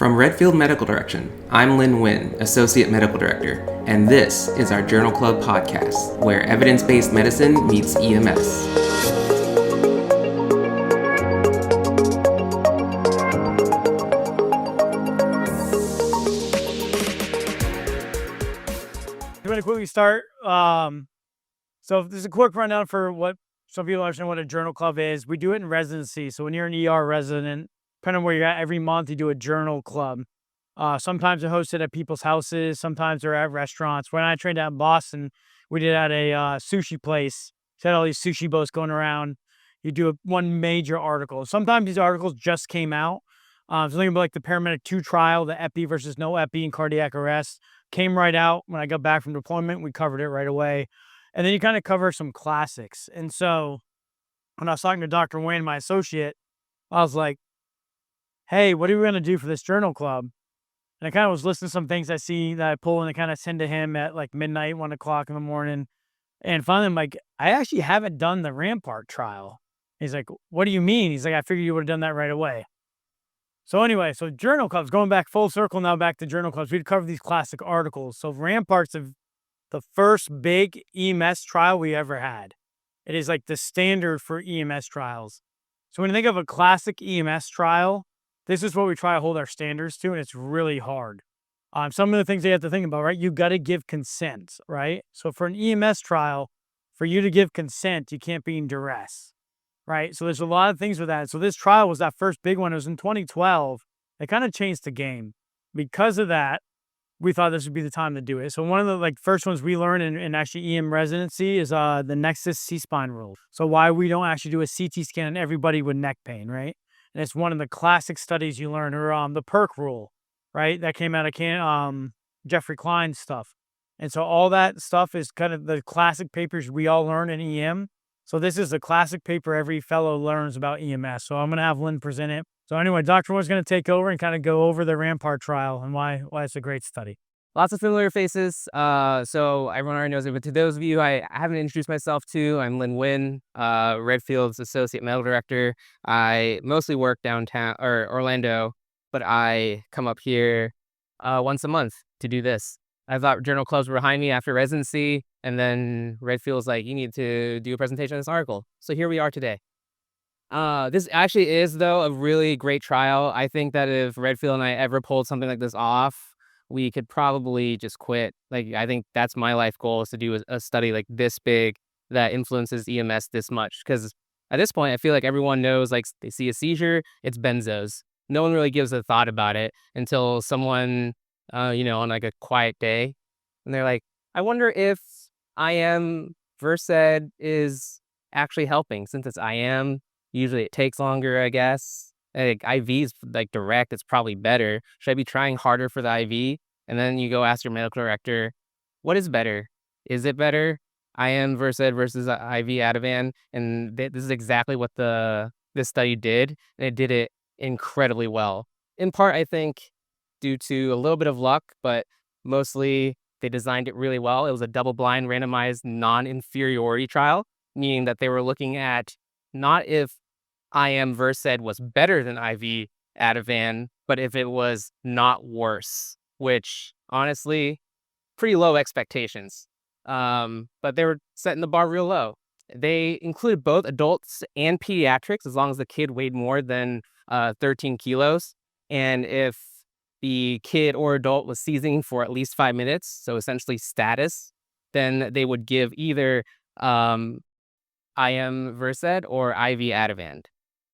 From Redfield Medical Direction, I'm Lynn Nguyen, Associate Medical Director, and this is our Journal Club podcast, where evidence-based medicine meets EMS. I'm going to quickly start. So there's a quick rundown for what some people understand what a journal club is. We do it in residency. So when you're an ER resident, depending on where you're at, every month you do a journal club. Sometimes they're hosted at people's houses. Sometimes they're at restaurants. When I trained out in Boston, we did it at a sushi place. So had all these sushi boats going around. You do one major article. Sometimes these articles just came out. So think about like the Paramedic 2 trial, the epi versus no epi in cardiac arrest. Came right out when I got back from deployment. We covered it right away. And then you kind of cover some classics. And so when I was talking to Dr. Wayne, my associate, I was like, hey, what are we going to do for this journal club? And I kind of was listing some things I see that I pull and I kind of send to him at like midnight, 1 o'clock in the morning. And finally, I'm like, I actually haven't done the RAMPART trial. He's like, what do you mean? He's like, I figured you would have done that right away. So anyway, so journal clubs, going back full circle now back to journal clubs, we'd cover these classic articles. So RAMPART's the first big EMS trial we ever had. It is like the standard for EMS trials. So when you think of a classic EMS trial, this is what we try to hold our standards to, and it's really hard. Some of the things you have to think about, right? You got to give consent, right? So for an EMS trial, for you to give consent, you can't be in duress. Right. So there's a lot of things with that. So this trial was that first big one. It was in 2012. It kind of changed the game. Because of that, we thought this would be the time to do it. So one of the first ones we learned in actually EM residency is the Nexus C-spine rule. So why we don't actually do a CT scan on everybody with neck pain, right? And it's one of the classic studies you learn, or the PERC rule, right? That came out of Jeffrey Klein's stuff. And so all that stuff is kind of the classic papers we all learn in EM. So this is a classic paper every fellow learns about EMS. So I'm going to have Lynn present it. So anyway, Dr. Woods going to take over and kind of go over the RAMPART trial and why it's a great study. Lots of familiar faces. So everyone already knows it. But to those of you I haven't introduced myself to, I'm Lynn Nguyen, Redfield's Associate Medical Director. I mostly work downtown or Orlando, but I come up here once a month to do this. I thought journal clubs were behind me after residency, and then Redfield's like, you need to do a presentation on this article. So here we are today. This actually is, though, a really great trial. I think that if Redfield and I ever pulled something like this off, we could probably just quit. I think that's my life goal, is to do a study like this big that influences EMS this much. Because at this point, I feel like everyone knows, they see a seizure, it's benzos. No one really gives a thought about it until someone, on a quiet day, and they're like, I wonder if IM Versed is actually helping. Since it's IM, usually it takes longer, I guess. IV is direct, it's probably better. Should I be trying harder for the IV? And then you go ask your medical director, what is better? Is it better? IM Versed versus IV Ativan? And this is exactly what this study did, and it did it incredibly well. In part, I think, due to a little bit of luck, but mostly they designed it really well. It was a double-blind, randomized, non-inferiority trial, meaning that they were looking at not if IM Versed was better than IV Ativan, but if it was not worse, which, honestly, pretty low expectations. But they were setting the bar real low. They included both adults and pediatrics, as long as the kid weighed more than 13 kilos. And if the kid or adult was seizing for at least 5 minutes, so essentially status, then they would give either IM Versed or IV Ativan.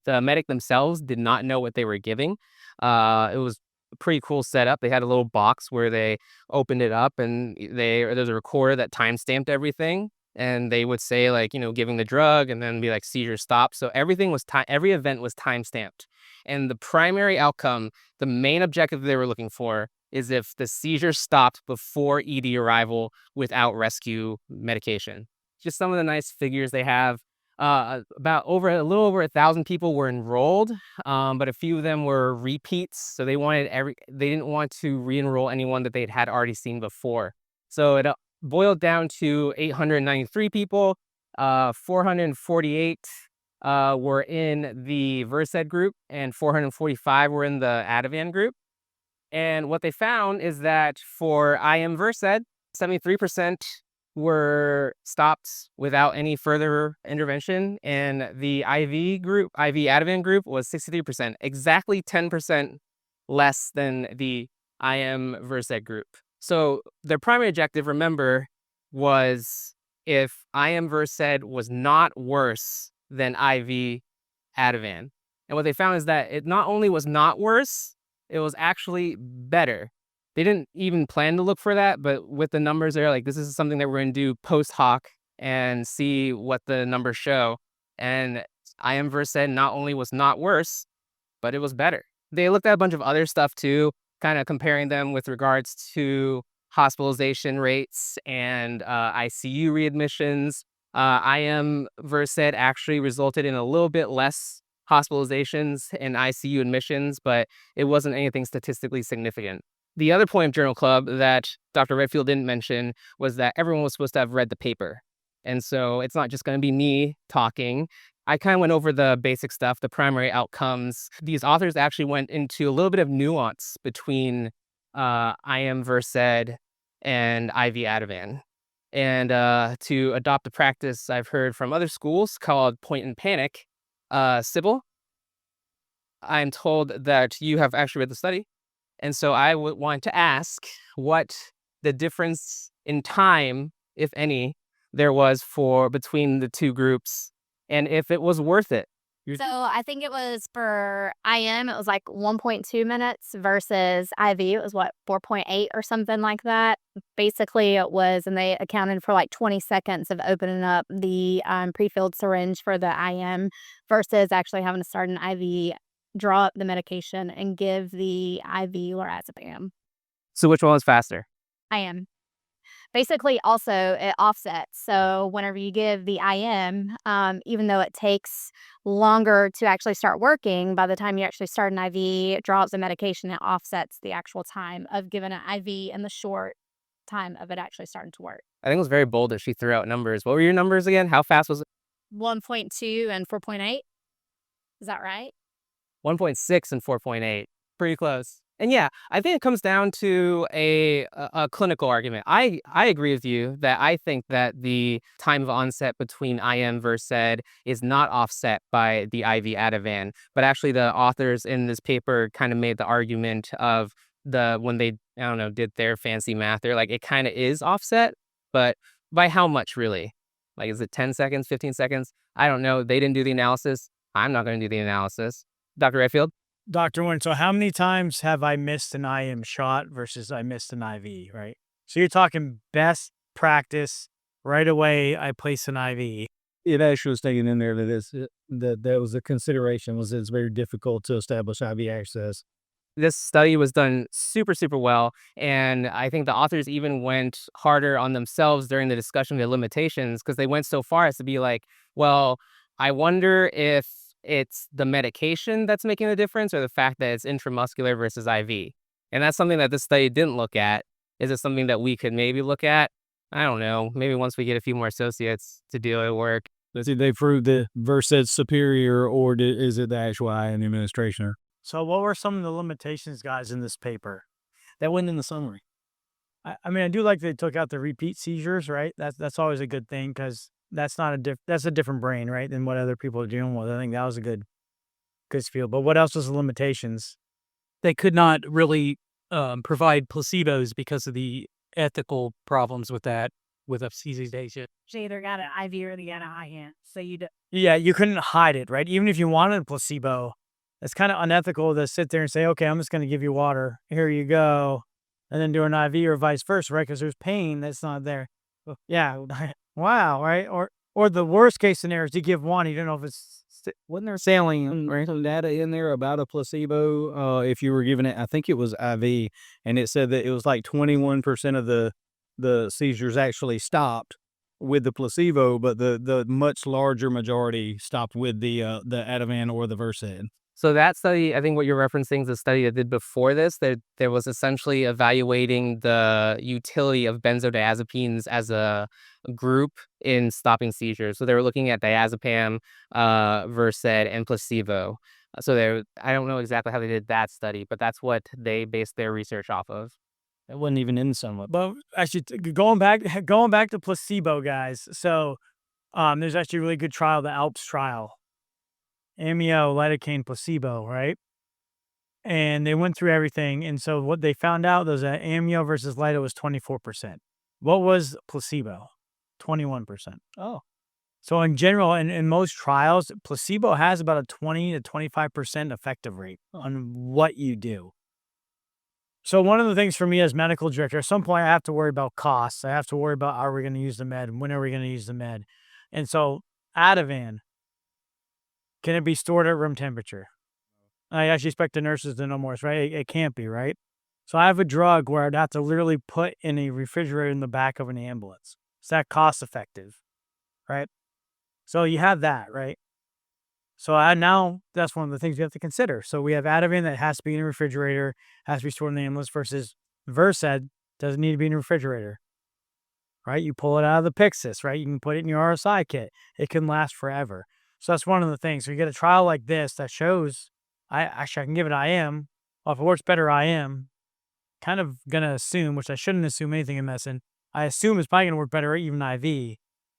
The medic themselves did not know what they were giving. It was a pretty cool setup. They had a little box where they opened it up, and there's a recorder that time-stamped everything. And they would say, giving the drug, and then be like, seizure stop. So every event was time-stamped. And the primary outcome, the main objective they were looking for, is if the seizure stopped before ED arrival without rescue medication. Just some of the nice figures they have. A little over 1,000 people were enrolled, but a few of them were repeats. So they didn't want to re-enroll anyone that they'd had already seen before. So it boiled down to 893 people. 448 were in the Versed group, and 445 were in the Ativan group. And what they found is that for IM Versed, 73% were stopped without any further intervention, and the IV group, IV Ativan group, was 63%, exactly 10% less than the IM Versed group. So their primary objective, remember, was if IM Versed was not worse than IV Ativan. And what they found is that it not only was not worse, it was actually better. They didn't even plan to look for that, but with the numbers, they're like, this is something that we're going to do post hoc and see what the numbers show. And IM Versed not only was not worse, but it was better. They looked at a bunch of other stuff too, kind of comparing them with regards to hospitalization rates and ICU readmissions. IM Versed actually resulted in a little bit less hospitalizations and ICU admissions, but it wasn't anything statistically significant. The other point of Journal Club that Dr. Redfield didn't mention was that everyone was supposed to have read the paper. And so it's not just going to be me talking. I kind of went over the basic stuff, the primary outcomes. These authors actually went into a little bit of nuance between IM Versed and IV Ativan. And to adopt a practice I've heard from other schools called point and panic, Sybil, I'm told that you have actually read the study. And so I would want to ask what the difference in time, if any, there was for between the two groups and if it was worth it. So I think it was for IM, it was like 1.2 minutes versus IV. It was what, 4.8 or something like that. Basically, it was, and they accounted for like 20 seconds of opening up the pre-filled syringe for the IM versus actually having to start an IV, draw up the medication, and give the IV lorazepam. So which one was faster? IM. Basically, also, it offsets. So whenever you give the IM, even though it takes longer to actually start working, by the time you actually start an IV, draw up the medication, it offsets the actual time of giving an IV and the short time of it actually starting to work. I think it was very bold that she threw out numbers. What were your numbers again? How fast was it? 1.2 and 4.8. Is that right? 1.6 and 4.8. Pretty close. And yeah, I think it comes down to a clinical argument. I agree with you that I think that the time of onset between IM Versed is not offset by the IV Ativan, but actually the authors in this paper kind of made the argument of when they, I don't know, did their fancy math, they're like, it kind of is offset, but by how much really? Like, is it 10 seconds, 15 seconds? I don't know. They didn't do the analysis. I'm not going to do the analysis. Dr. Redfield? Dr. Wynn, so how many times have I missed an IM shot versus I missed an IV, right? So you're talking best practice, right away I place an IV. It actually was taken in there that was a consideration, was it's very difficult to establish IV access. This study was done super, super well. And I think the authors even went harder on themselves during the discussion of the limitations, because they went so far as to be like, well, I wonder if it's the medication that's making the difference or the fact that it's intramuscular versus IV. And that's something that this study didn't look at. Is it something that we could maybe look at? I don't know. Maybe once we get a few more associates to do it work. Let's see, they proved the Versed superior, or is it the actual IM administration? So what were some of the limitations, guys, in this paper? That went in the summary. I mean, I do like they took out the repeat seizures, right? That's always a good thing, because that's not that's a different brain, right, than what other people are dealing with. I think that was a good field. But what else was the limitations? They could not really provide placebos because of the ethical problems with that, with a seization. She either got an IV or they got an IM. So Yeah, you couldn't hide it, right? Even if you wanted a placebo, it's kind of unethical to sit there and say, okay, I'm just going to give you water. Here you go. And then do an IV or vice versa, right? Because there's pain that's not there. Yeah. Wow, right? Or the worst case scenario is you give one, you don't know if it's... Wasn't there some data in there about a placebo? If you were giving it, I think it was IV, and it said that it was like 21% of the seizures actually stopped with the placebo, but the much larger majority stopped with the Ativan or the Versed. So that study, I think what you're referencing is a study that did before this. There was essentially evaluating the utility of benzodiazepines as a group in stopping seizures. So they were looking at diazepam, Versed, and placebo. So I don't know exactly how they did that study, but that's what they based their research off of. It wasn't even in Sunlight. But actually, going back to placebo, guys. So, there's actually a really good trial, the ALPS trial, amio, lidocaine, placebo, right? And they went through everything. And so what they found out was that amio versus lido was 24%. What was placebo? 21%. Oh, So in general, in most trials, placebo has about a 20 to 25% effective rate on what you do. So one of the things for me as medical director, at some point I have to worry about costs. I have to worry about, are we going to use the med? When are we going to use the med? And so Ativan, can it be stored at room temperature? I actually expect the nurses to know more, right? It can't be, right? So I have a drug where I'd have to literally put in a refrigerator in the back of an ambulance. Is that cost effective, right? So you have that, right? So now that's one of the things you have to consider. So we have Ativan that has to be in a refrigerator, has to be stored in the ambulance, versus Versed doesn't need to be in a refrigerator, right? You pull it out of the Pyxis, right? You can put it in your RSI kit. It can last forever. So that's one of the things. So you get a trial like this that shows, I can give it IM. Well, if it works better IM, kind of going to assume, which I shouldn't assume anything in medicine, I assume it's probably going to work better even IV.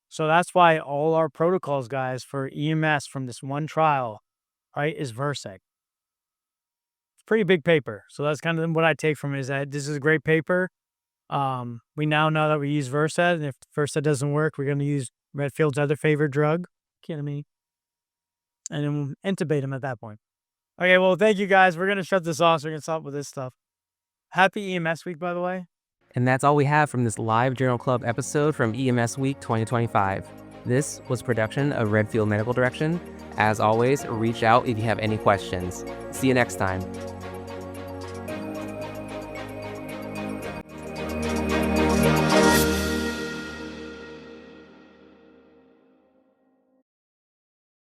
So that's why all our protocols, guys, for EMS from this one trial, right, is Versed. It's a pretty big paper. So that's kind of what I take from it, is that this is a great paper. We now know that we use Versed, and if Versed doesn't work, we're going to use Redfield's other favorite drug, ketamine, and then we'll intubate him at that point. Okay, well, thank you, guys. We're going to shut this off so we can stop with this stuff. Happy EMS week, by the way. And that's all we have from this live Journal Club episode from EMS Week 2025. This was a production of Redfield Medical Direction. As always, reach out if you have any questions. See you next time.